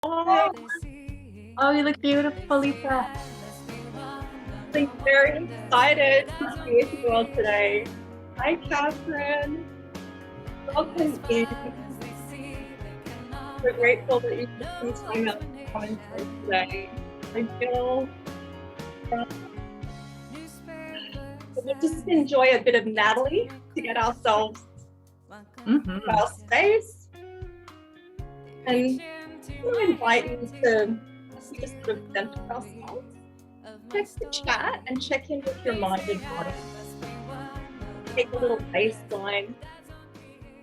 Oh, oh, you look beautiful, Lisa. I'm very excited to be with you all today. Hi, Catherine. Welcome in. We're grateful that you took some time out to come and play today. I feel we'll just enjoy a bit of Natalie to get ourselves to our space. And we'll invite you to just sort of center ourselves. Check the chat and check in with your mind and body. Take a little baseline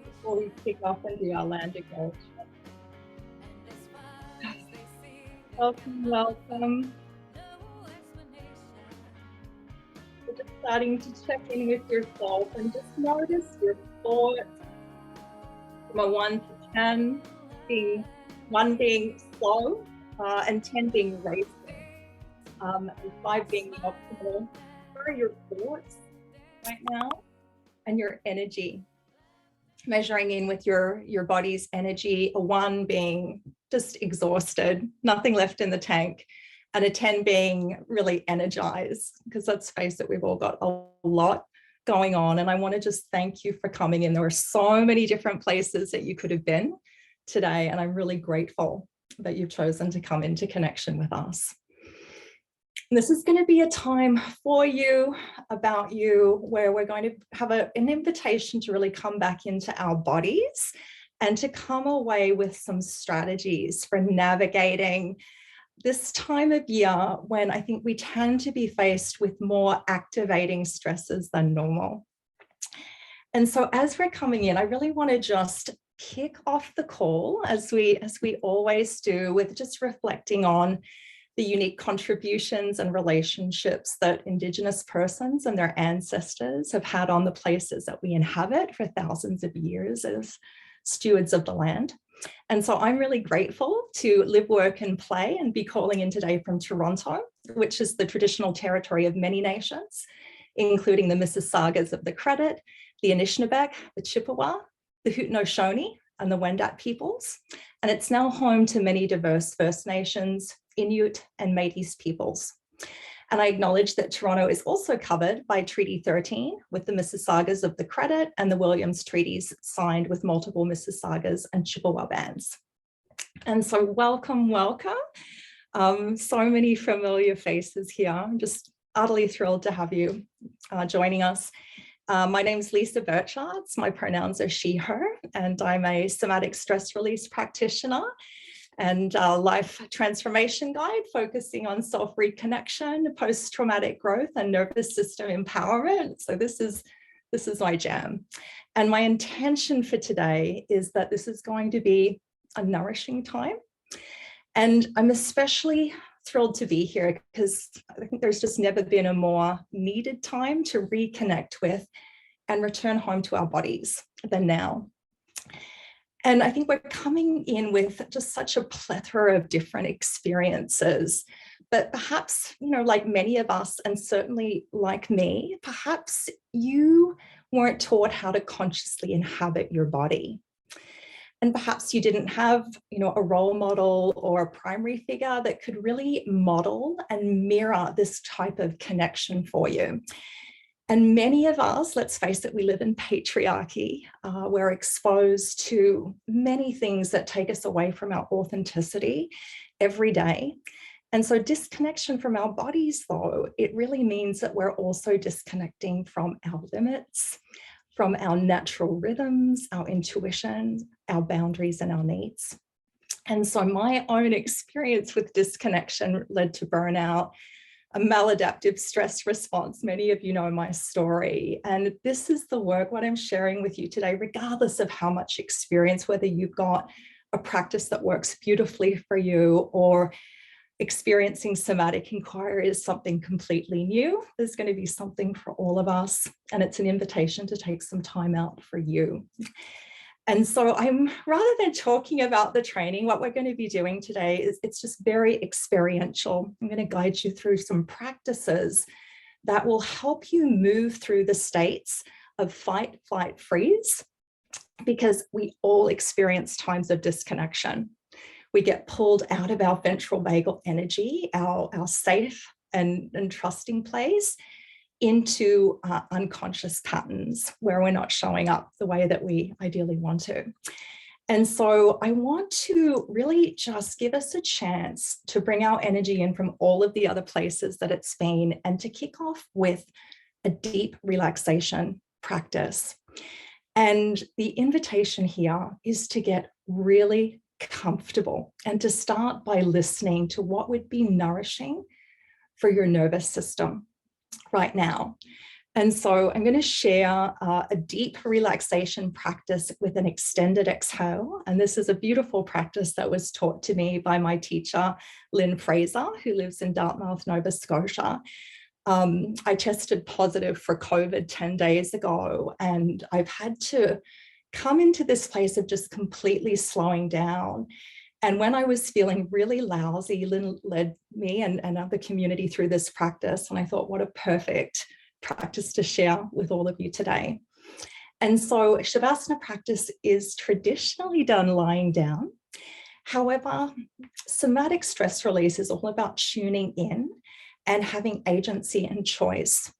before we kick off and do our landing goal. Welcome, welcome. We're just starting to check in with yourself and just notice your thoughts from a 1 to 10, being 1 being slow and 10 being racing. And 5 being the optimal. What are your thoughts right now and your energy? Measuring in with your body's energy, a 1 being just exhausted, nothing left in the tank, and a 10 being really energized, because let's face it, we've all got a lot going on. And I want to just thank you for coming in. There were so many different places that you could have been today, and I'm really grateful that you've chosen to come into connection with us. This is going to be a time for you, about you, where we're going to have an invitation to really come back into our bodies and to come away with some strategies for navigating this time of year when I think we tend to be faced with more activating stresses than normal. And so as we're coming in, I really want to just kick off the call, as we always do, with just reflecting on the unique contributions and relationships that Indigenous persons and their ancestors have had on the places that we inhabit for thousands of years as stewards of the land. And so I'm really grateful to live, work, and play and be calling in today from Toronto, which is the traditional territory of many nations, including the Mississaugas of the Credit, the Anishinaabe, the Chippewa, the Haudenosaunee, and the Wendat peoples. And it's now home to many diverse First Nations, Inuit, and Métis peoples. And I acknowledge that Toronto is also covered by Treaty 13 with the Mississaugas of the Credit and the Williams Treaties signed with multiple Mississaugas and Chippewa bands. And so welcome, welcome. So many familiar faces here. I'm just utterly thrilled to have you joining us. My name's Lisa Burchartz. My pronouns are she, her, and I'm a somatic stress release practitioner and life transformation guide focusing on self-reconnection, post-traumatic growth, and nervous system empowerment. So this is my jam. And my intention for today is that this is going to be a nourishing time. And I'm especially thrilled to be here because I think there's just never been a more needed time to reconnect with and return home to our bodies than now. And I think we're coming in with just such a plethora of different experiences, but perhaps, like many of us, and certainly like me, perhaps you weren't taught how to consciously inhabit your body. And perhaps you didn't have, a role model or a primary figure that could really model and mirror this type of connection for you. And many of us, let's face it, we live in patriarchy. We're exposed to many things that take us away from our authenticity every day. And so disconnection from our bodies, though, it really means that we're also disconnecting from our limits, from our natural rhythms, our intuition, our boundaries, and our needs. And so my own experience with disconnection led to burnout, a maladaptive stress response. Many of you know my story. And this is the work, what I'm sharing with you today, regardless of how much experience, whether you've got a practice that works beautifully for you or experiencing somatic inquiry is something completely new. There's going to be something for all of us. And it's an invitation to take some time out for you. And so rather than talking about the training, what we're going to be doing today is it's just very experiential. I'm going to guide you through some practices that will help you move through the states of fight, flight, freeze, because we all experience times of disconnection. We get pulled out of our ventral vagal energy, our safe and trusting place, into unconscious patterns where we're not showing up the way that we ideally want to. And so I want to really just give us a chance to bring our energy in from all of the other places that it's been, and to kick off with a deep relaxation practice. And the invitation here is to get really comfortable and to start by listening to what would be nourishing for your nervous system right now. And so I'm going to share a deep relaxation practice with an extended exhale. And this is a beautiful practice that was taught to me by my teacher, Lynn Fraser, who lives in Dartmouth, Nova Scotia. I tested positive for COVID 10 days ago, and I've had to come into this place of just completely slowing down. And when I was feeling really lousy, Lynn led me and the community through this practice. And I thought, what a perfect practice to share with all of you today. And so Shavasana practice is traditionally done lying down. However, somatic stress release is all about tuning in and having agency and choice.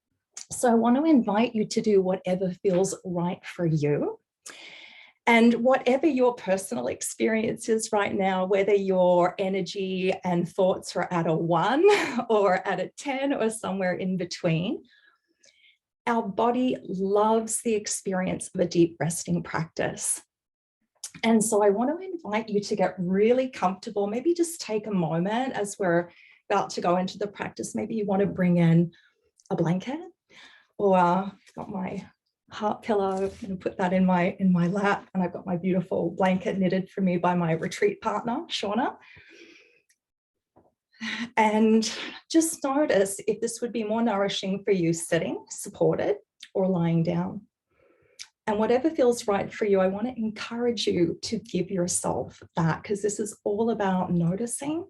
So I want to invite you to do whatever feels right for you. And whatever your personal experience is right now, whether your energy and thoughts are at a 1 or at a 10 or somewhere in between, our body loves the experience of a deep resting practice. And so I want to invite you to get really comfortable. Maybe just take a moment as we're about to go into the practice. Maybe you want to bring in a blanket, or I've got my heart pillow and put that in my lap, and I've got my beautiful blanket knitted for me by my retreat partner, Shauna. And just notice if this would be more nourishing for you sitting, supported, or lying down. And whatever feels right for you, I want to encourage you to give yourself that, because this is all about noticing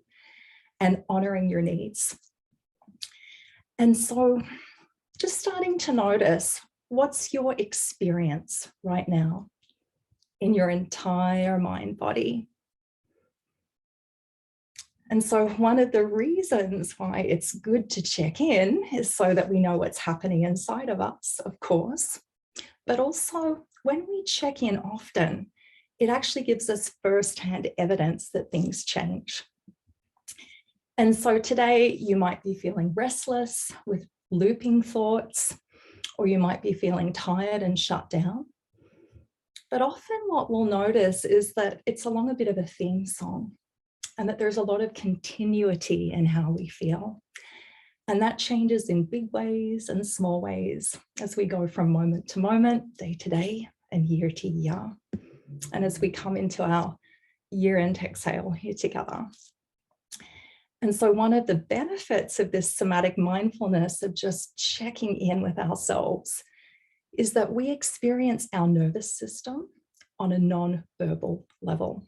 and honoring your needs. And so just starting to notice, what's your experience right now in your entire mind body? And so one of the reasons why it's good to check in is so that we know what's happening inside of us, of course, but also when we check in often, it actually gives us firsthand evidence that things change. And so today you might be feeling restless with looping thoughts, or you might be feeling tired and shut down. But often what we'll notice is that it's along a bit of a theme song, and that there's a lot of continuity in how we feel. And that changes in big ways and small ways as we go from moment to moment, day to day, and year to year. And as we come into our year-end exhale here together. And so one of the benefits of this somatic mindfulness of just checking in with ourselves is that we experience our nervous system on a non-verbal level.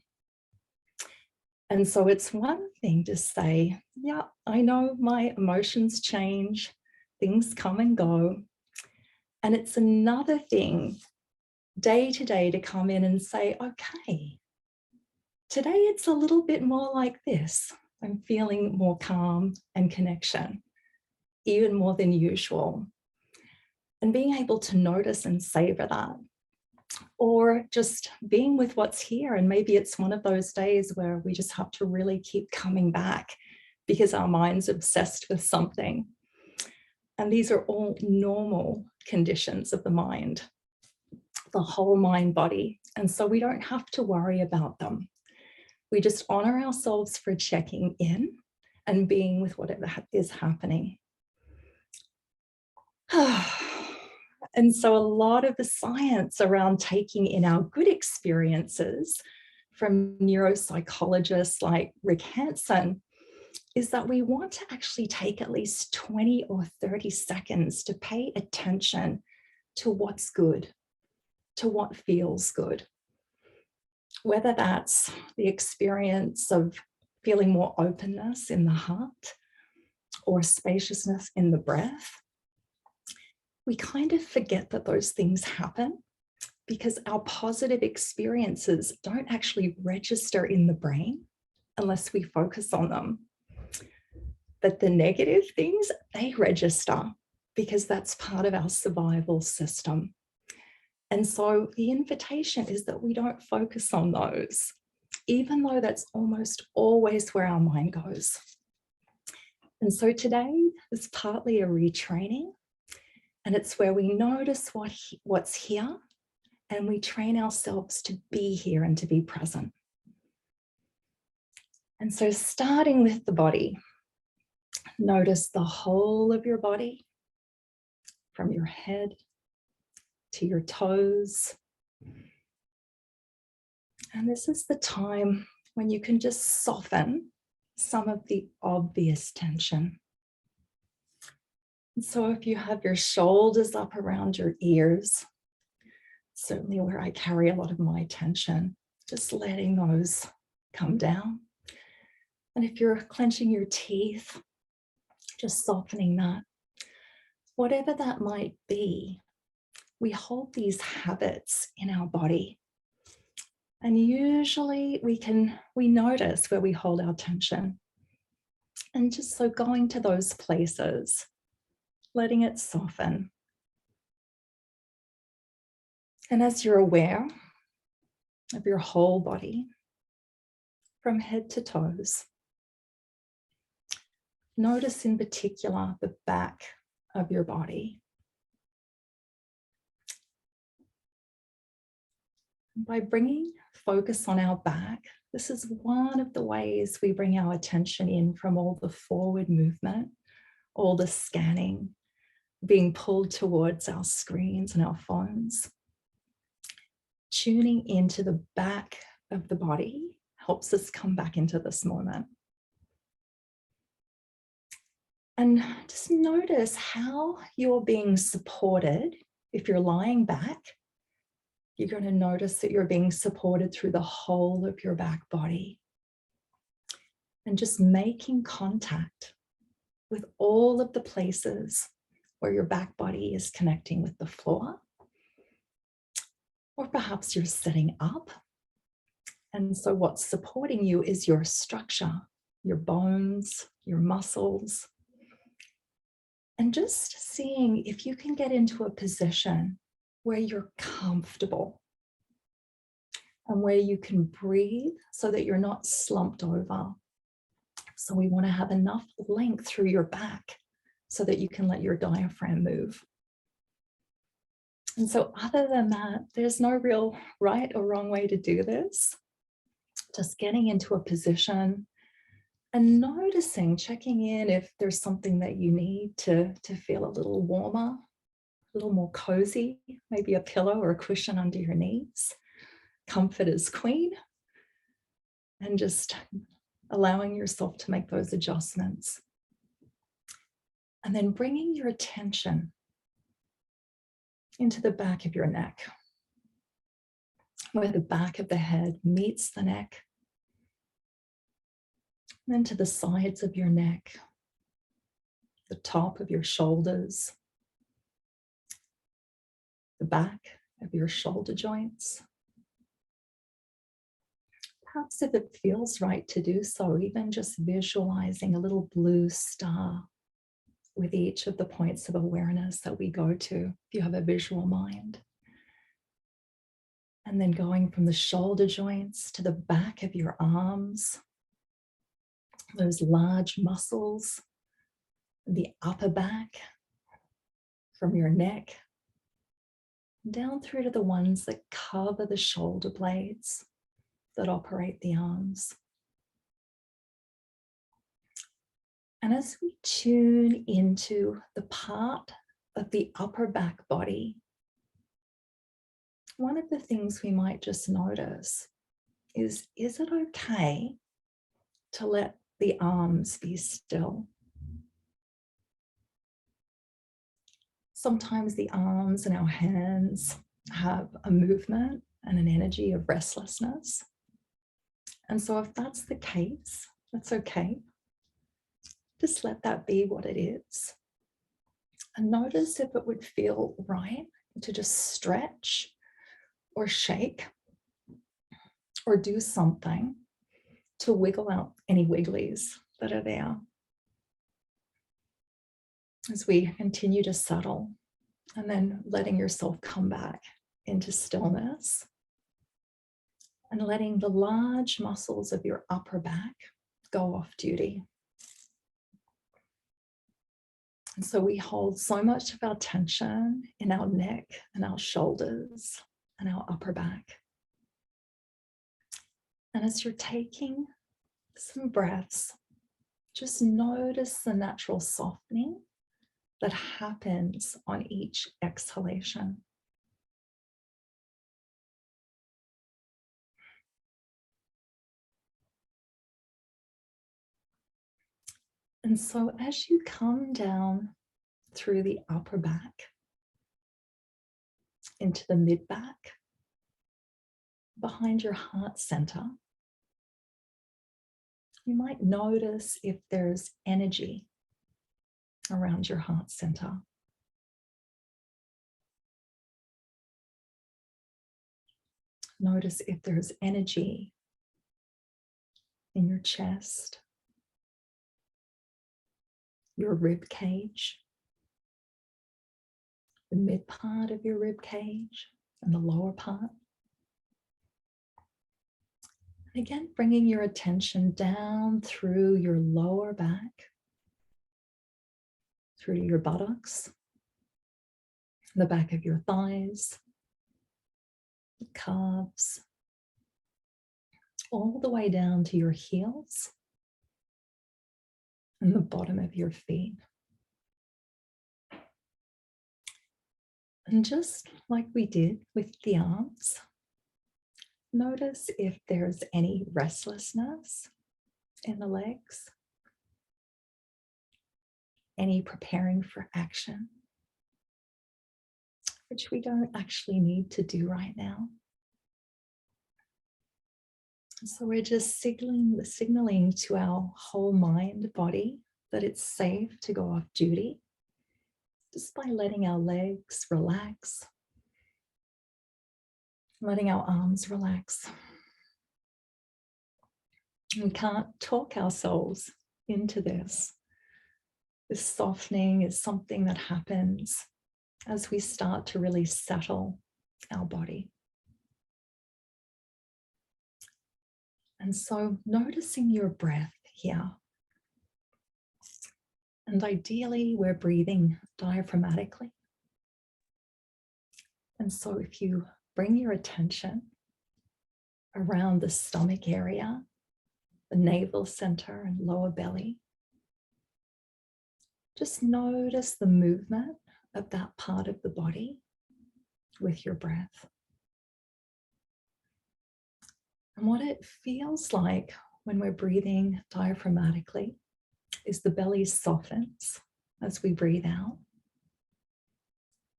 And so it's one thing to say, yeah, I know my emotions change, things come and go. And it's another thing day to day to come in and say, okay, today it's a little bit more like this. I'm feeling more calm and connection, even more than usual. And being able to notice and savor that. Or just being with what's here. And maybe it's one of those days where we just have to really keep coming back because our mind's obsessed with something. And these are all normal conditions of the mind, the whole mind body. And so we don't have to worry about them. We just honor ourselves for checking in and being with whatever is happening. And so a lot of the science around taking in our good experiences from neuropsychologists like Rick Hansen is that we want to actually take at least 20 or 30 seconds to pay attention to what's good, to what feels good. Whether that's the experience of feeling more openness in the heart or spaciousness in the breath, we kind of forget that those things happen because our positive experiences don't actually register in the brain unless we focus on them. But the negative things, they register because that's part of our survival system. And so the invitation is that we don't focus on those, even though that's almost always where our mind goes. And so today is partly a retraining, and it's where we notice what's here and we train ourselves to be here and to be present. And so starting with the body, notice the whole of your body, from your head to your toes. And this is the time when you can just soften some of the obvious tension. And so if you have your shoulders up around your ears, certainly where I carry a lot of my tension, just letting those come down. And if you're clenching your teeth, just softening that. Whatever that might be, we hold these habits in our body. And usually we notice where we hold our tension. And just so going to those places, letting it soften. And as you're aware of your whole body, from head to toes, notice in particular the back of your body. By bringing focus on our back, this is one of the ways we bring our attention in from all the forward movement, all the scanning, being pulled towards our screens and our phones. Tuning into the back of the body helps us come back into this moment. And just notice how you're being supported. If you're lying back, you're going to notice that you're being supported through the whole of your back body. And just making contact with all of the places where your back body is connecting with the floor. Or perhaps you're sitting up. And so what's supporting you is your structure, your bones, your muscles. And just seeing if you can get into a position where you're comfortable and where you can breathe so that you're not slumped over. So we want to have enough length through your back so that you can let your diaphragm move. And so other than that, there's no real right or wrong way to do this. Just getting into a position and noticing, checking in if there's something that you need to feel a little warmer, a little more cozy, maybe a pillow or a cushion under your knees. Comfort is queen. And just allowing yourself to make those adjustments. And then bringing your attention into the back of your neck, where the back of the head meets the neck. And then to the sides of your neck, the top of your shoulders, the back of your shoulder joints. Perhaps if it feels right to do so, even just visualizing a little blue star with each of the points of awareness that we go to, if you have a visual mind. And then going from the shoulder joints to the back of your arms, those large muscles, the upper back, from your neck, down through to the ones that cover the shoulder blades that operate the arms. And as we tune into the part of the upper back body, one of the things we might just notice is it okay to let the arms be still? Sometimes the arms and our hands have a movement and an energy of restlessness. And so if that's the case, that's okay. Just let that be what it is. And notice if it would feel right to just stretch or shake or do something to wiggle out any wigglies that are there. As we continue to settle, and then letting yourself come back into stillness and letting the large muscles of your upper back go off duty. And so we hold so much of our tension in our neck and our shoulders and our upper back. And as you're taking some breaths, just notice the natural softening that happens on each exhalation. And so as you come down through the upper back, into the mid back, behind your heart center, you might notice if there's energy around your heart center. Notice if there's energy in your chest, your rib cage, the mid part of your rib cage, and the lower part. And again, bringing your attention down through your lower back, through to your buttocks, the back of your thighs, the calves, all the way down to your heels and the bottom of your feet. And just like we did with the arms, notice if there's any restlessness in the legs, any preparing for action, which we don't actually need to do right now. So we're just signaling to our whole mind, body, that it's safe to go off duty, just by letting our legs relax, letting our arms relax. We can't talk ourselves into this. This softening is something that happens as we start to really settle our body. And so noticing your breath here. And ideally, we're breathing diaphragmatically. And so if you bring your attention around the stomach area, the navel center and lower belly, just notice the movement of that part of the body with your breath. And what it feels like when we're breathing diaphragmatically is the belly softens as we breathe out.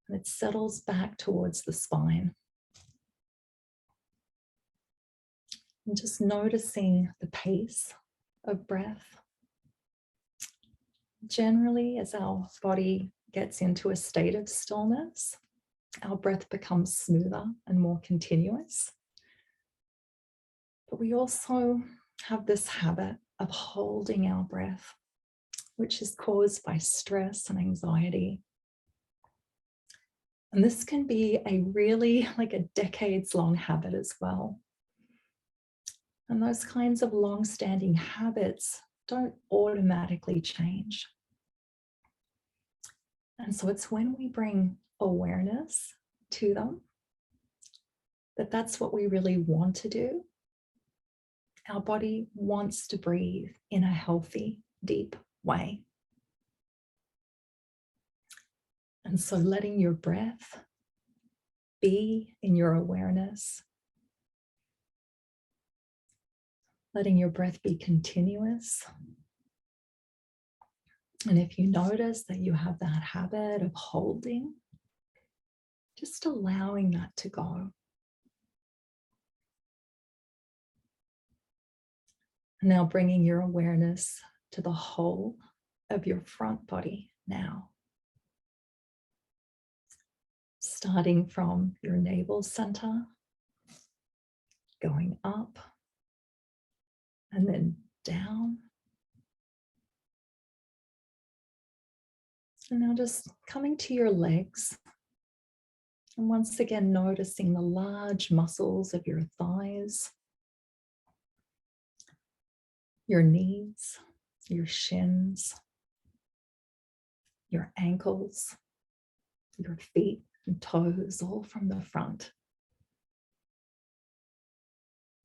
And it settles back towards the spine. And just noticing the pace of breath. Generally, as our body gets into a state of stillness, our breath becomes smoother and more continuous. But we also have this habit of holding our breath, which is caused by stress and anxiety. And this can be a really like a decades-long habit as well. And those kinds of long-standing habits don't automatically change. And so it's when we bring awareness to them that that's what we really want to do. Our body wants to breathe in a healthy, deep way. And so letting your breath be in your awareness, letting your breath be continuous. And if you notice that you have that habit of holding, just allowing that to go. Now bringing your awareness to the whole of your front body now. Starting from your navel center, going up and then down. And now just coming to your legs. And once again, noticing the large muscles of your thighs, your knees, your shins, your ankles, your feet and toes, all from the front.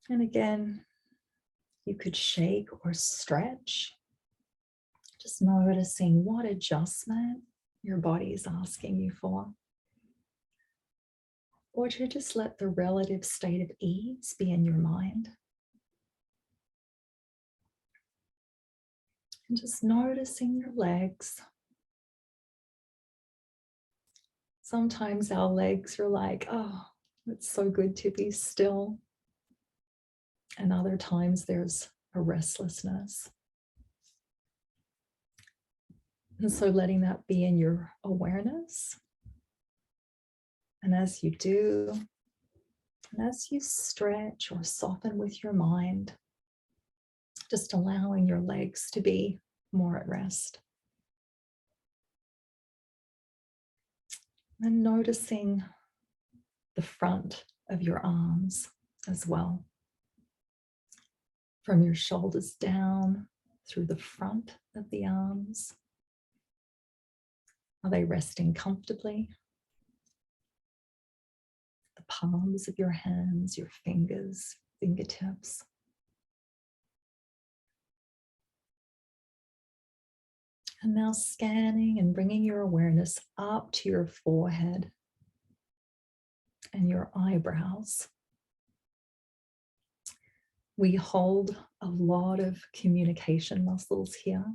And again, you could shake or stretch, just noticing what adjustment your body is asking you for. Or to just let the relative state of ease be in your mind. And just noticing your legs. Sometimes our legs are like, oh, it's so good to be still. And other times there's a restlessness. And so letting that be in your awareness. And as you do, and as you stretch or soften with your mind, just allowing your legs to be more at rest. And noticing the front of your arms as well. From your shoulders down through the front of the arms. Are they resting comfortably? The palms of your hands, your fingers, fingertips. And now scanning and bringing your awareness up to your forehead and your eyebrows. We hold a lot of communication muscles here.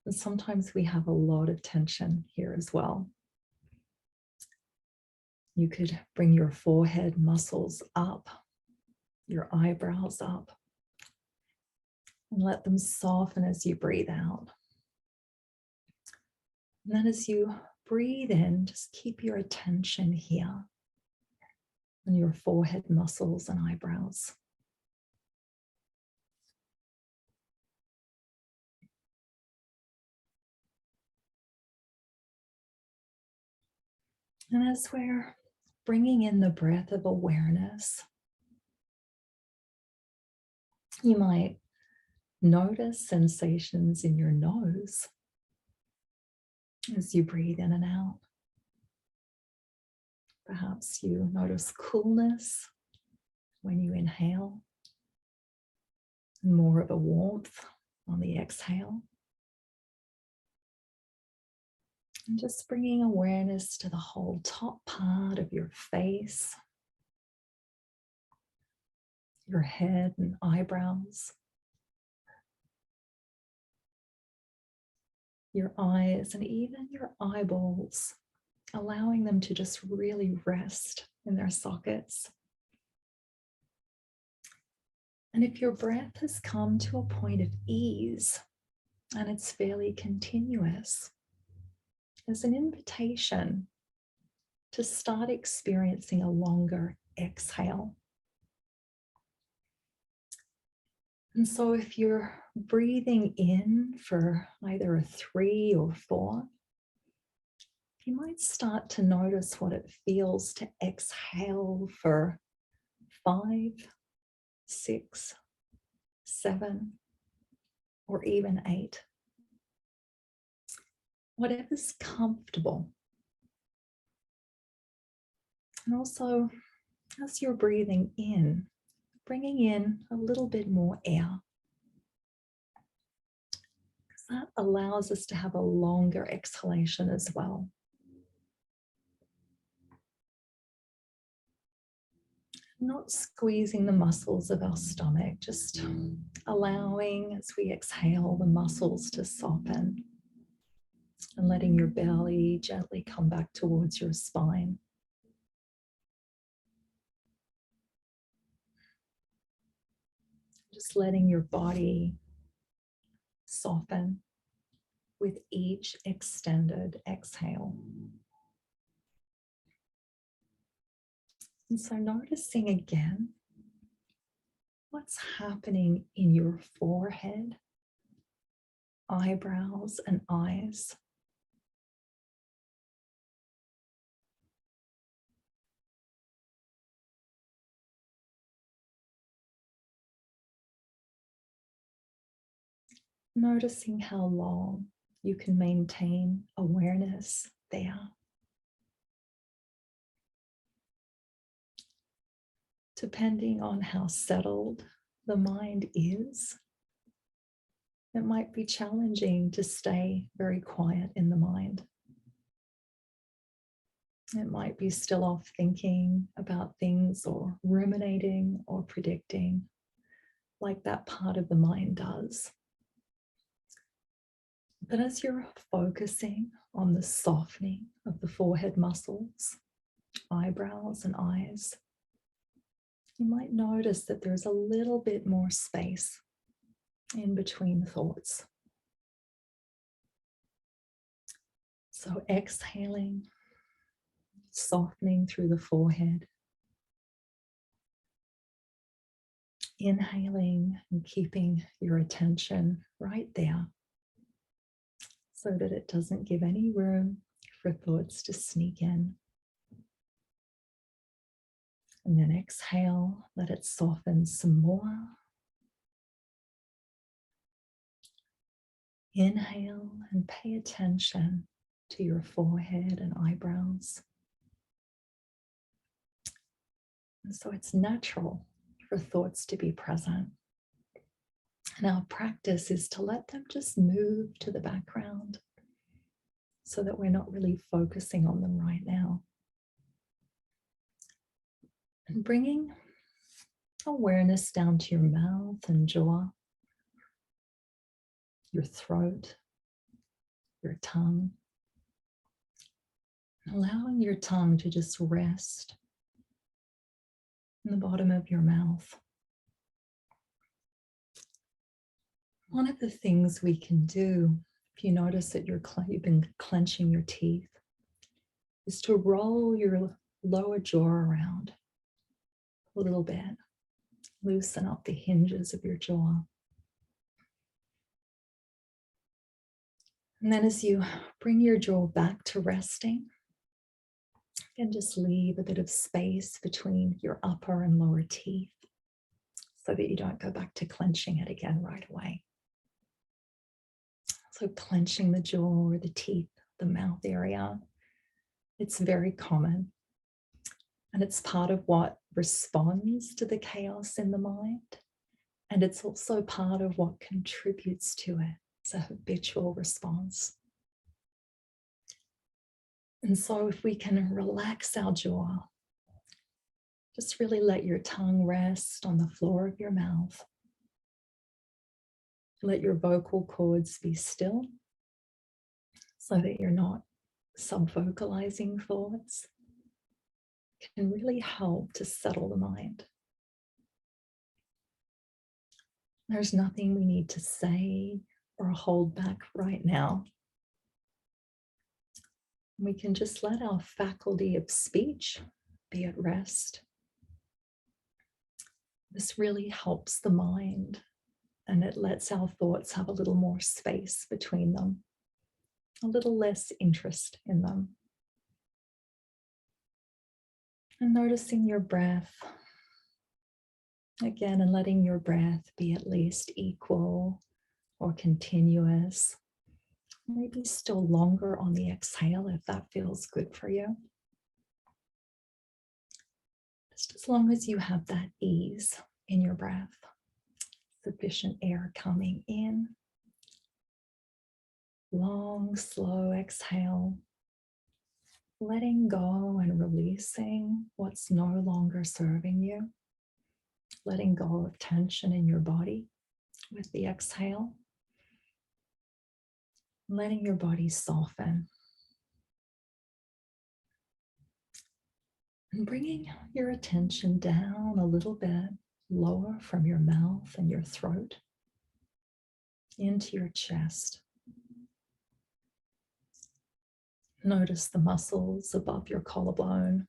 And sometimes we have a lot of tension here as well. You could bring your forehead muscles up, your eyebrows up, and let them soften as you breathe out. And then as you breathe in, just keep your attention here on your forehead muscles and eyebrows. And as we're bringing in the breath of awareness, you might notice sensations in your nose as you breathe in and out. Perhaps you notice coolness when you inhale, and more of a warmth on the exhale. And just bringing awareness to the whole top part of your face, your head and eyebrows, your eyes, and even your eyeballs, allowing them to just really rest in their sockets. And if your breath has come to a point of ease and it's fairly continuous, there's an invitation to start experiencing a longer exhale. And so if you're breathing in for either a 3 or 4, you might start to notice what it feels to exhale for 5, 6, 7, or even 8. Whatever's comfortable. And also, as you're breathing in, bringing in a little bit more air. Because that allows us to have a longer exhalation as well. Not squeezing the muscles of our stomach, just allowing, as we exhale, the muscles to soften and letting your belly gently come back towards your spine. Just letting your body soften with each extended exhale. And so noticing again what's happening in your forehead, eyebrows, and eyes. Noticing how long you can maintain awareness there. Depending on how settled the mind is, it might be challenging to stay very quiet in the mind. It might be still off thinking about things or ruminating or predicting, like that part of the mind does. But as you're focusing on the softening of the forehead muscles, eyebrows, and eyes, you might notice that there's a little bit more space in between thoughts. So exhaling, softening through the forehead, inhaling and keeping your attention right there so that it doesn't give any room for thoughts to sneak in. And then exhale, let it soften some more. Inhale and pay attention to your forehead and eyebrows. And so it's natural for thoughts to be present. And our practice is to let them just move to the background so that we're not really focusing on them right now. And bringing awareness down to your mouth and jaw, your throat, your tongue. Allowing your tongue to just rest in the bottom of your mouth. One of the things we can do, if you notice that you've been clenching your teeth, is to roll your lower jaw around a little bit. Loosen up the hinges of your jaw. And then as you bring your jaw back to resting, and just leave a bit of space between your upper and lower teeth so that you don't go back to clenching it again right away. So clenching the jaw or the teeth, the mouth area, it's very common. And it's part of what responds to the chaos in the mind. And it's also part of what contributes to it. It's a habitual response. And so if we can relax our jaw, just really let your tongue rest on the floor of your mouth. Let your vocal cords be still so that you're not sub-vocalizing thoughts. It can really help to settle the mind. There's nothing we need to say or hold back right now. We can just let our faculty of speech be at rest. This really helps the mind, and it lets our thoughts have a little more space between them, a little less interest in them. And noticing your breath again, and letting your breath be at least equal or continuous. Maybe still longer on the exhale if that feels good for you. Just as long as you have that ease in your breath, sufficient air coming in, long, slow exhale, letting go and releasing what's no longer serving you, letting go of tension in your body with the exhale. Letting your body soften. And bringing your attention down a little bit lower from your mouth and your throat into your chest. Notice the muscles above your collarbone,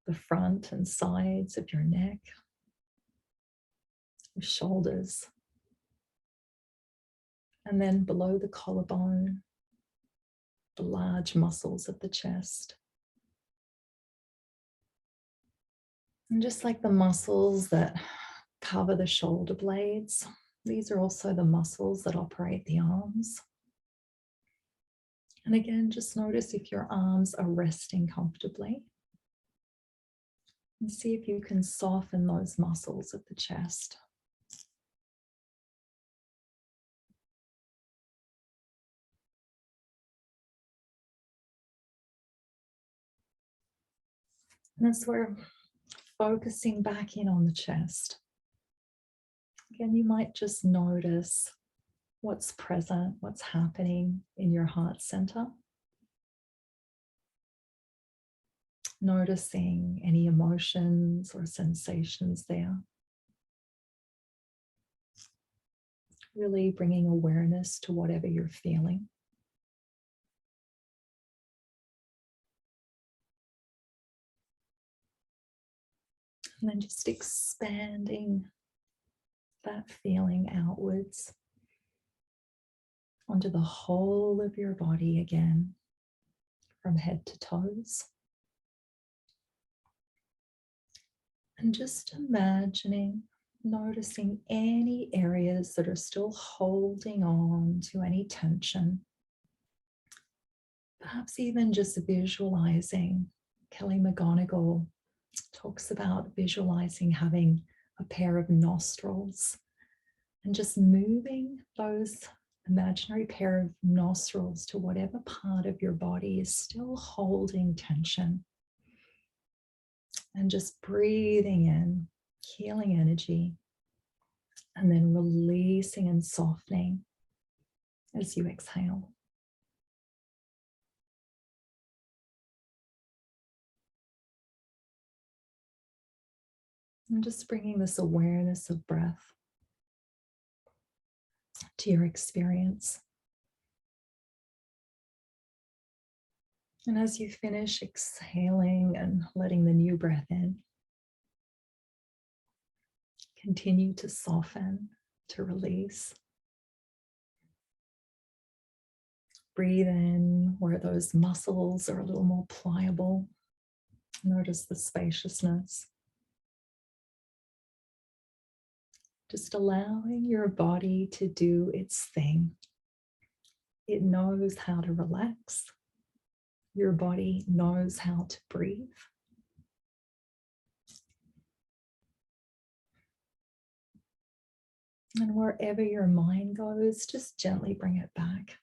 the front and sides of your neck, your shoulders, and then below the collarbone, the large muscles of the chest. And just like the muscles that cover the shoulder blades, these are also the muscles that operate the arms. And again, just notice if your arms are resting comfortably. And see if you can soften those muscles of the chest. And as we're focusing back in on the chest, again, you might just notice what's present, what's happening in your heart center. Noticing any emotions or sensations there. Really bringing awareness to whatever you're feeling. And then just expanding that feeling outwards onto the whole of your body again, from head to toes. And just imagining, noticing any areas that are still holding on to any tension. Perhaps even just visualizing. Kelly McGonigal talks about visualizing having a pair of nostrils and just moving those imaginary pair of nostrils to whatever part of your body is still holding tension. And just breathing in, healing energy, and then releasing and softening as you exhale. And just bringing this awareness of breath to your experience. And as you finish exhaling and letting the new breath in, continue to soften, to release. Breathe in where those muscles are a little more pliable. Notice the spaciousness. Just allowing your body to do its thing. It knows how to relax. Your body knows how to breathe. And wherever your mind goes, just gently bring it back.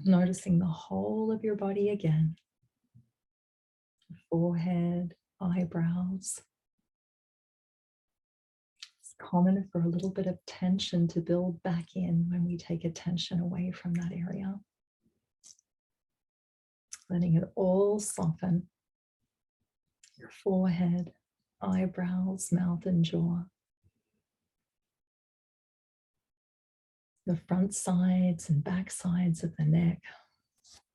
Noticing the whole of your body again. Forehead, eyebrows. It's common for a little bit of tension to build back in when we take attention away from that area. Letting it all soften. Your forehead, eyebrows, mouth and jaw. The front sides and back sides of the neck.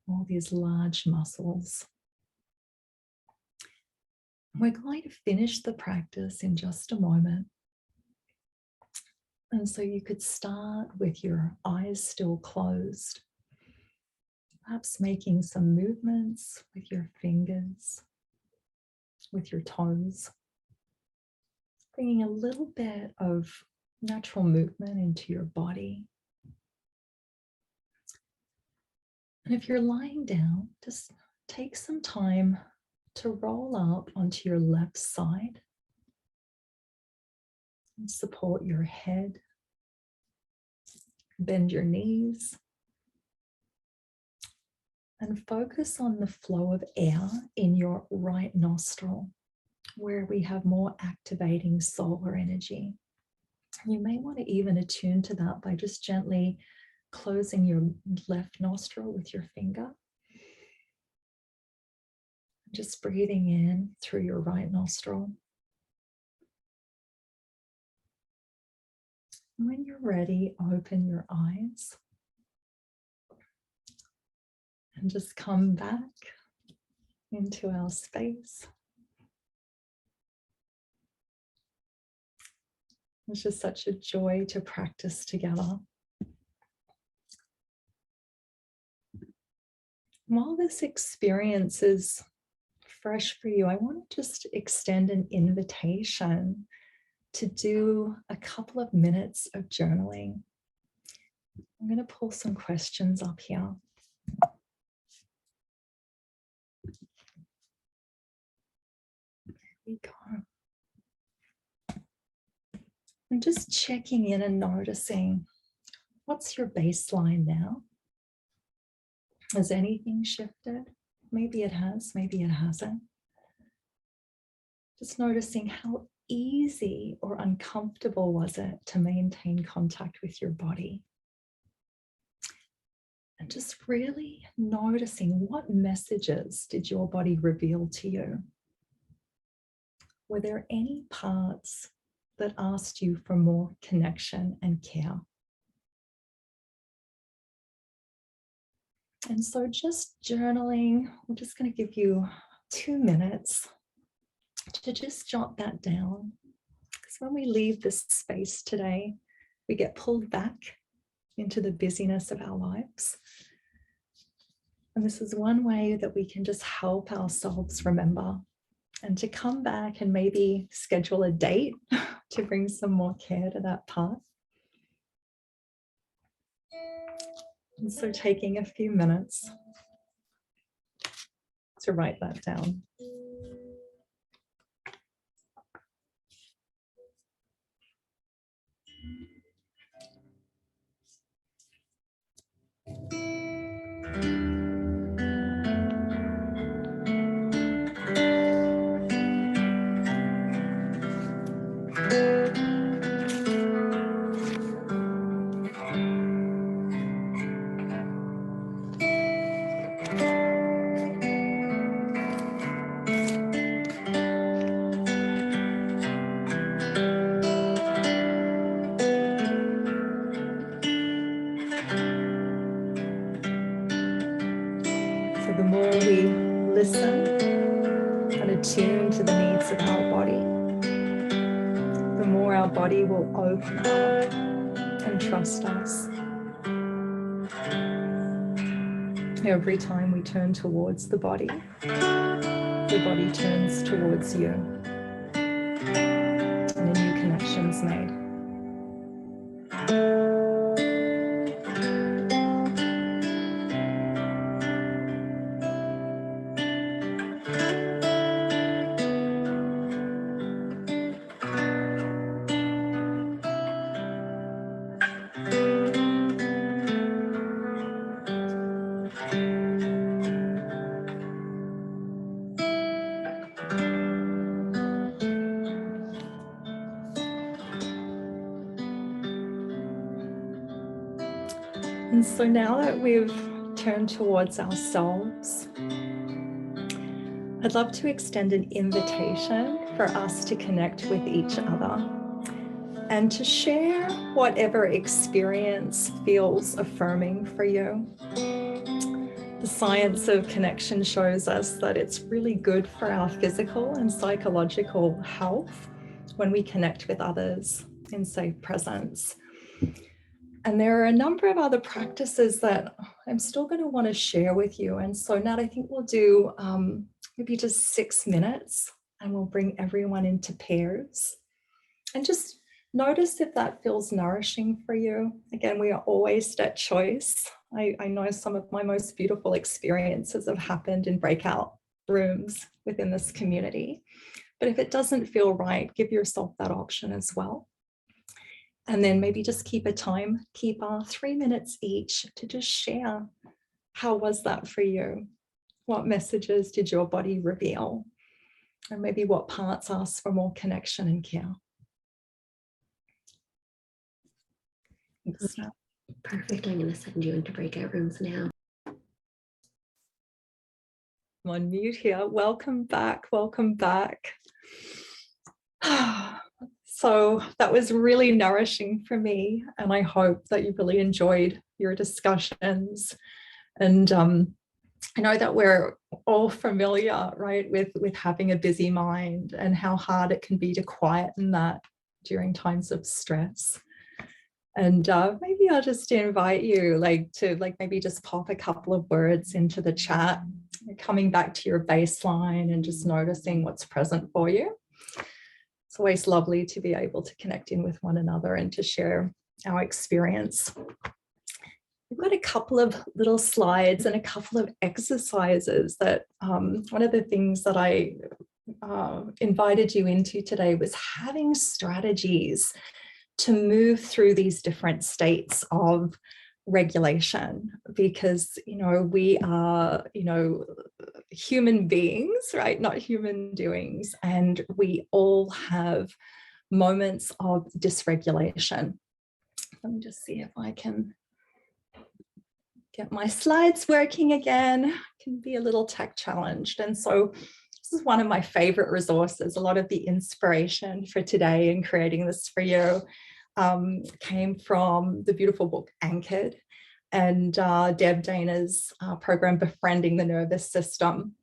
All these large muscles. We're going to finish the practice in just a moment. And so you could start with your eyes still closed. Perhaps making some movements with your fingers, with your toes. Bringing a little bit of natural movement into your body. And if you're lying down, just take some time to roll up onto your left side and support your head. Bend your knees and focus on the flow of air in your right nostril, where we have more activating solar energy. You may want to even attune to that by just gently closing your left nostril with your finger. Just breathing in through your right nostril. When you're ready, open your eyes. And just come back into our space. It's just such a joy to practice together. While this experience is fresh for you, I want to just extend an invitation to do a couple of minutes of journaling. I'm going to pull some questions up here. There we go. And just checking in and noticing, what's your baseline now? Has anything shifted? Maybe it has, maybe it hasn't. Just noticing how easy or uncomfortable was it to maintain contact with your body. And just really noticing, what messages did your body reveal to you? Were there any parts that asked you for more connection and care? And so just journaling, we're just going to give you 2 minutes to just jot that down. Because when we leave this space today, we get pulled back into the busyness of our lives. And this is one way that we can just help ourselves remember and to come back and maybe schedule a date to bring some more care to that part. And so taking a few minutes to write that down. So the more we listen and attune to the needs of our body, the more our body will open up and trust us. Every time we turn towards the body turns towards you, and a new connection is made. And so now that we've turned towards ourselves, I'd love to extend an invitation for us to connect with each other and to share whatever experience feels affirming for you. The science of connection shows us that it's really good for our physical and psychological health when we connect with others in safe presence. And there are a number of other practices that I'm still going to want to share with you. And so Nat, I think we'll do maybe just 6 minutes, and we'll bring everyone into pairs. And just notice if that feels nourishing for you. Again, we are always at choice. I know some of my most beautiful experiences have happened in breakout rooms within this community. But if it doesn't feel right, give yourself that option as well. And then maybe just keep a timekeeper, 3 minutes each, to just share, how was that for you? What messages did your body reveal? And maybe what parts ask for more connection and care? Thanks. Perfect. I'm going to send you into breakout rooms now. I'm on mute here. Welcome back. Welcome back. So that was really nourishing for me, and I hope that you really enjoyed your discussions. And I know that we're all familiar, right, with having a busy mind and how hard it can be to quieten that during times of stress. And maybe I'll just invite you to maybe just pop a couple of words into the chat, coming back to your baseline and just noticing what's present for you. It's always lovely to be able to connect in with one another and to share our experience. We've got a couple of little slides and a couple of exercises that one of the things that I invited you into today was having strategies to move through these different states of regulation, because we are human beings, right? Not human doings, and we all have moments of dysregulation. Let me just see if I can get my slides working again. I can be a little tech challenged, and so this is one of my favorite resources. A lot of the inspiration for today and creating this for you came from the beautiful book Anchored and Deb Dana's program Befriending the Nervous System,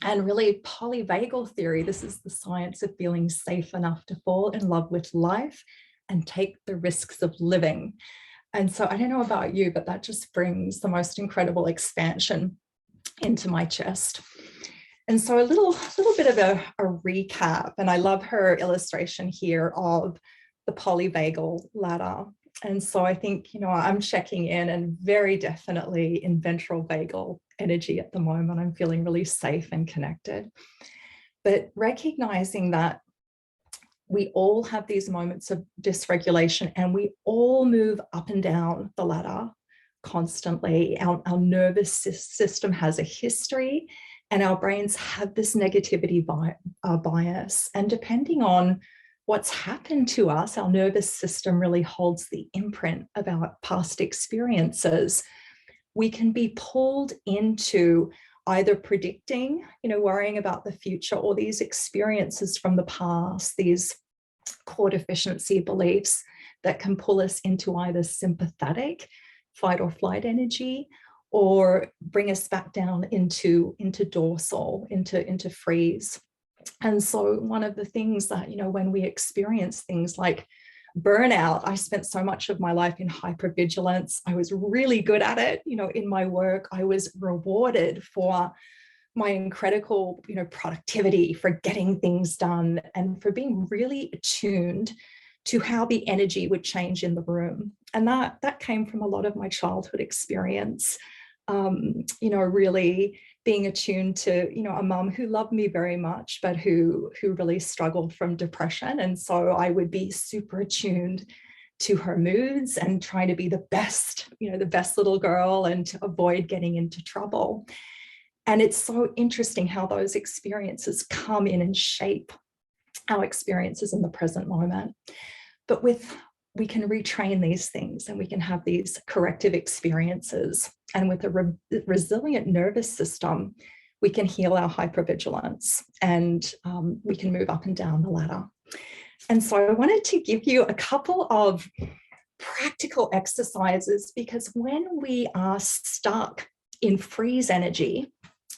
and really polyvagal theory. This is the science of feeling safe enough to fall in love with life and take the risks of living. And so I don't know about you, but that just brings the most incredible expansion into my chest. And so a little bit of a recap, and I love her illustration here of the polyvagal ladder. And so I think, I'm checking in and very definitely in ventral vagal energy at the moment. I'm feeling really safe and connected. But recognizing that we all have these moments of dysregulation and we all move up and down the ladder constantly. Our nervous system has a history and our brains have this negativity bias. And depending on what's happened to us, our nervous system really holds the imprint of our past experiences. We can be pulled into either predicting, worrying about the future, or these experiences from the past, these core deficiency beliefs that can pull us into either sympathetic fight or flight energy, or bring us back down into dorsal, into freeze. And so one of the things that, when we experience things like burnout, I spent so much of my life in hypervigilance. I was really good at it, in my work. I was rewarded for my incredible, productivity, for getting things done, and for being really attuned to how the energy would change in the room. And that came from a lot of my childhood experience, really being attuned to, a mum who loved me very much, but who really struggled from depression. And so I would be super attuned to her moods and trying to be the best little girl and to avoid getting into trouble. And it's so interesting how those experiences come in and shape our experiences in the present moment. But we can retrain these things and we can have these corrective experiences. And with a resilient nervous system, we can heal our hypervigilance and we can move up and down the ladder. And so I wanted to give you a couple of practical exercises, because when we are stuck in freeze energy,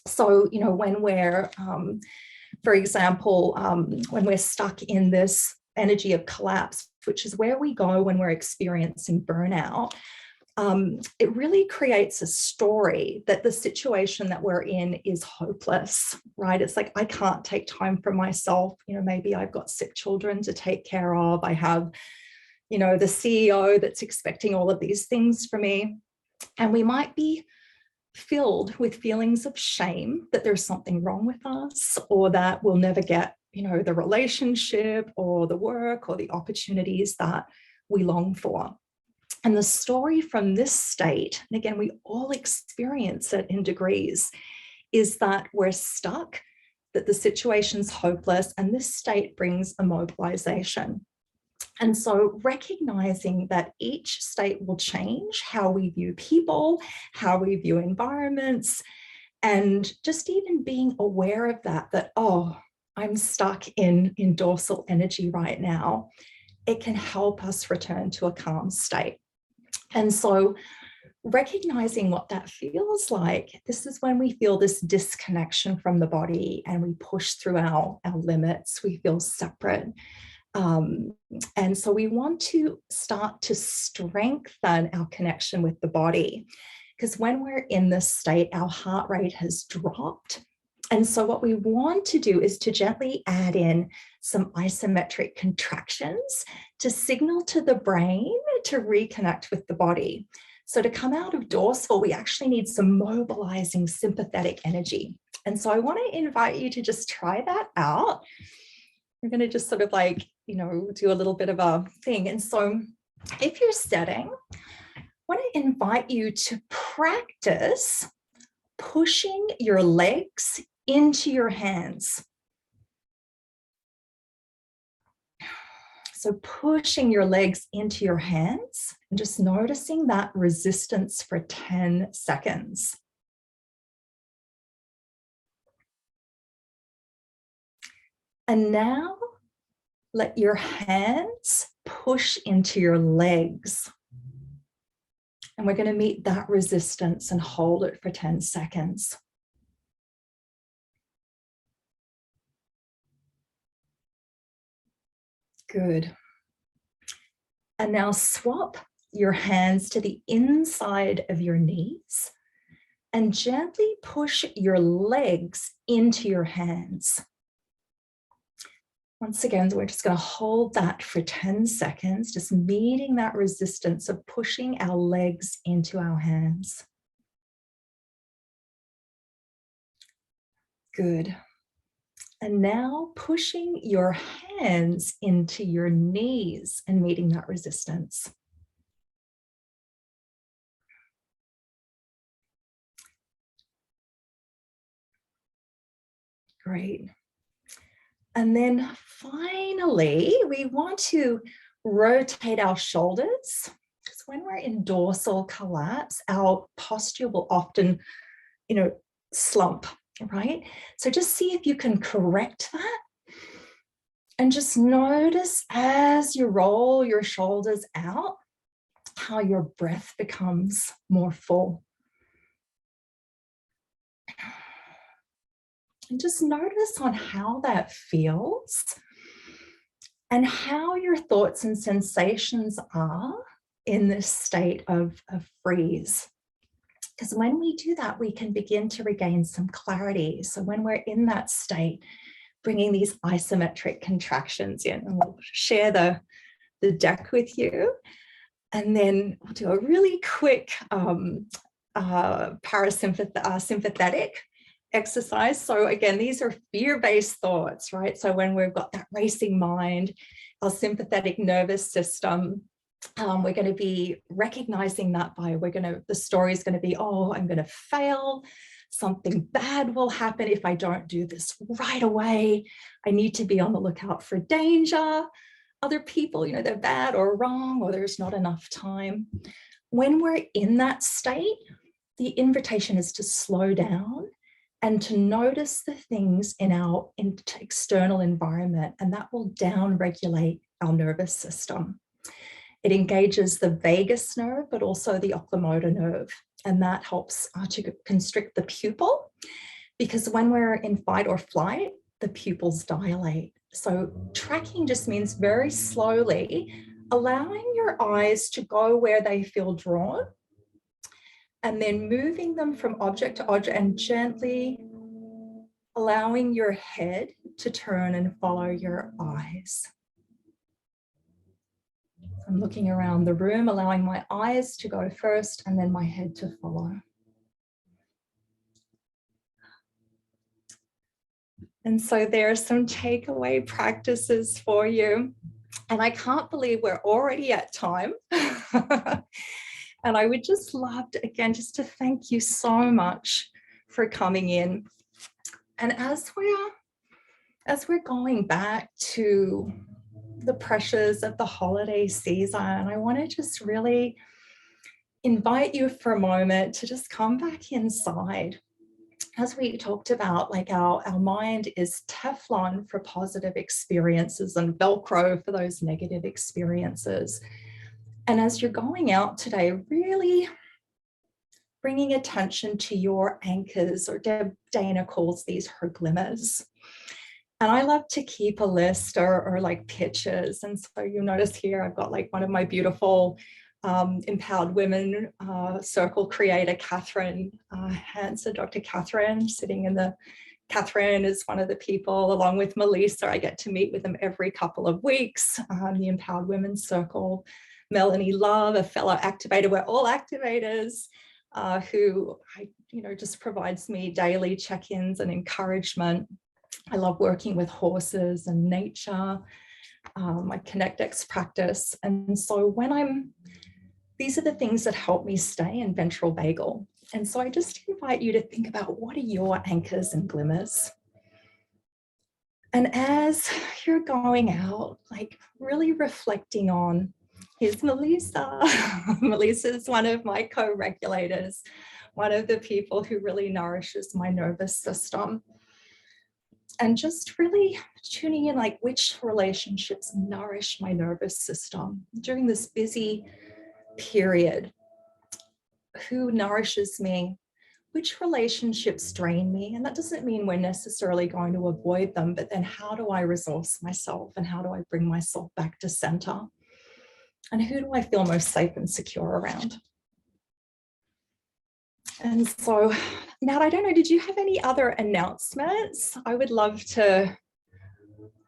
so, when we're, for example, when we're stuck in this energy of collapse, which is where we go when we're experiencing burnout, it really creates a story that the situation that we're in is hopeless, right? It's like, I can't take time for myself. Maybe I've got sick children to take care of. I have, the CEO that's expecting all of these things from me. And we might be filled with feelings of shame that there's something wrong with us, or that we'll never get, the relationship or the work or the opportunities that we long for. And the story from this state, and again, we all experience it in degrees, is that we're stuck, that the situation's hopeless, and this state brings immobilization. And so recognizing that each state will change how we view people, how we view environments, and just even being aware of that, oh, I'm stuck in dorsal energy right now, it can help us return to a calm state. And so recognizing what that feels like, this is when we feel this disconnection from the body and we push through our limits, we feel separate. And so we want to start to strengthen our connection with the body, because when we're in this state, our heart rate has dropped. And so what we want to do is to gently add in some isometric contractions to signal to the brain to reconnect with the body. So to come out of dorsal, we actually need some mobilizing sympathetic energy. And so I want to invite you to just try that out. We're going to just sort of like, do a little bit of a thing. And so if you're sitting, I want to invite you to practice pushing your legs into your hands. So pushing your legs into your hands and just noticing that resistance for 10 seconds. And now let your hands push into your legs. And we're going to meet that resistance and hold it for 10 seconds. Good. And now swap your hands to the inside of your knees and gently push your legs into your hands. Once again, we're just going to hold that for 10 seconds, just meeting that resistance of pushing our legs into our hands. Good. And now pushing your hands into your knees and meeting that resistance. Great. And then finally, we want to rotate our shoulders, because when we're in dorsal collapse, our posture will often, slump, right? So just see if you can correct that. And just notice as you roll your shoulders out, how your breath becomes more full. And just notice on how that feels and how your thoughts and sensations are in this state of freeze. Because when we do that, we can begin to regain some clarity. So when we're in that state, bringing these isometric contractions in, and we'll share the deck with you. And then we'll do a really quick sympathetic exercise. So again, these are fear-based thoughts, right? So when we've got that racing mind, our sympathetic nervous system, we're going to be recognizing that by the story is going to be, oh, I'm going to fail. Something bad will happen if I don't do this right away. I need to be on the lookout for danger. Other people, they're bad or wrong, or there's not enough time. When we're in that state, the invitation is to slow down and to notice the things in our external environment, and that will down-regulate our nervous system. It engages the vagus nerve, but also the oculomotor nerve, and that helps to constrict the pupil, because when we're in fight or flight, the pupils dilate. So tracking just means very slowly allowing your eyes to go where they feel drawn, and then moving them from object to object and gently allowing your head to turn and follow your eyes. I'm looking around the room, allowing my eyes to go first and then my head to follow. And so there are some takeaway practices for you. And I can't believe we're already at time. And I would just love to, again, just to thank you so much for coming in. And as we're going back to the pressures of the holiday season, I want to just really invite you for a moment to just come back inside. As we talked about, like our mind is Teflon for positive experiences and Velcro for those negative experiences. And as you're going out today, really bringing attention to your anchors, or Dana calls these her glimmers. And I love to keep a list or like pictures. And so you'll notice here, I've got like one of my beautiful empowered women circle creator, Catherine Hanson, Dr. Catherine, sitting in the, Catherine is one of the people, along with Melissa. I get to meet with them every couple of weeks, the Empowered Women Circle. Melanie Love, a fellow activator. We're all activators who, just provides me daily check-ins and encouragement. I love working with horses and nature, my ConnectX practice. And so these are the things that help me stay in ventral vagal. And so I just invite you to think about, what are your anchors and glimmers? And as you're going out, like really reflecting on, here's Melissa. Melissa is one of my co-regulators, one of the people who really nourishes my nervous system. And just really tuning in, like, which relationships nourish my nervous system during this busy period. Who nourishes me? Which relationships drain me? And that doesn't mean we're necessarily going to avoid them, but then how do I resource myself and how do I bring myself back to center? And who do I feel most safe and secure around? And so, Nat, I don't know, did you have any other announcements? I would love to, I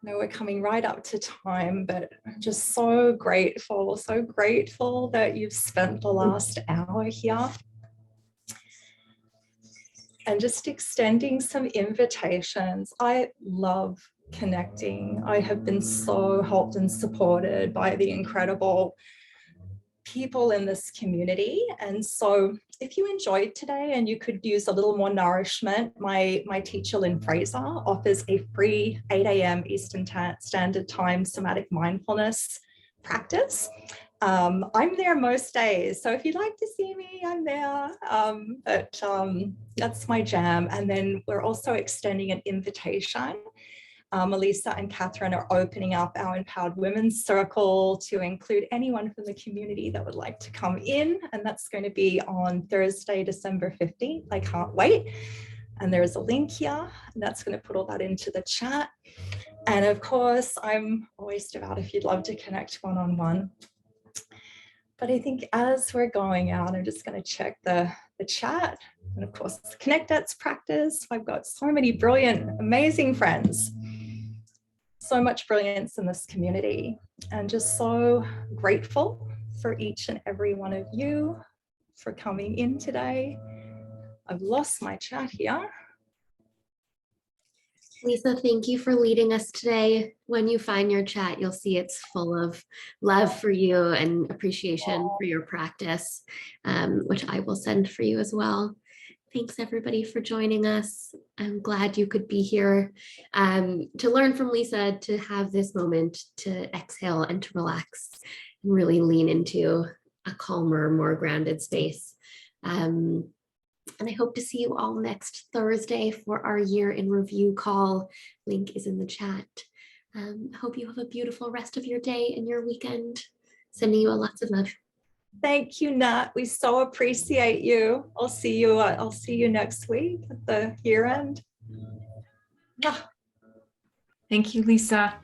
know we're coming right up to time, but I'm just so grateful that you've spent the last hour here. And just extending some invitations. I love connecting. I have been so helped and supported by the incredible people in this community. And so if you enjoyed today and you could use a little more nourishment, my teacher, Lynn Fraser, offers a free 8 a.m. Eastern Standard Time somatic mindfulness practice. I'm there most days, so if you'd like to see me, I'm there, but that's my jam. And then we're also extending an invitation. Melissa and Catherine are opening up our Empowered Women's Circle to include anyone from the community that would like to come in, and that's going to be on Thursday, December 15th. I can't wait. And there is a link here, and that's going to put all that into the chat. And of course, I'm always devout if you'd love to connect one-on-one. But I think as we're going out, I'm just going to check the chat. And of course, ConnectX practice. I've got so many brilliant, amazing friends. So much brilliance in this community. And just so grateful for each and every one of you for coming in today. I've lost my chat here. Lisa, thank you for leading us today. When you find your chat, you'll see it's full of love for you and appreciation for your practice, which I will send for you as well. Thanks everybody for joining us. I'm glad you could be here to learn from Lisa, to have this moment to exhale and to relax and really lean into a calmer, more grounded space. And I hope to see you all next Thursday for our year in review call. Link is in the chat. I hope you have a beautiful rest of your day and your weekend. Sending you lots of love. Thank you, Nat. We so appreciate you. I'll see you next week at the year end. Thank you, Lisa.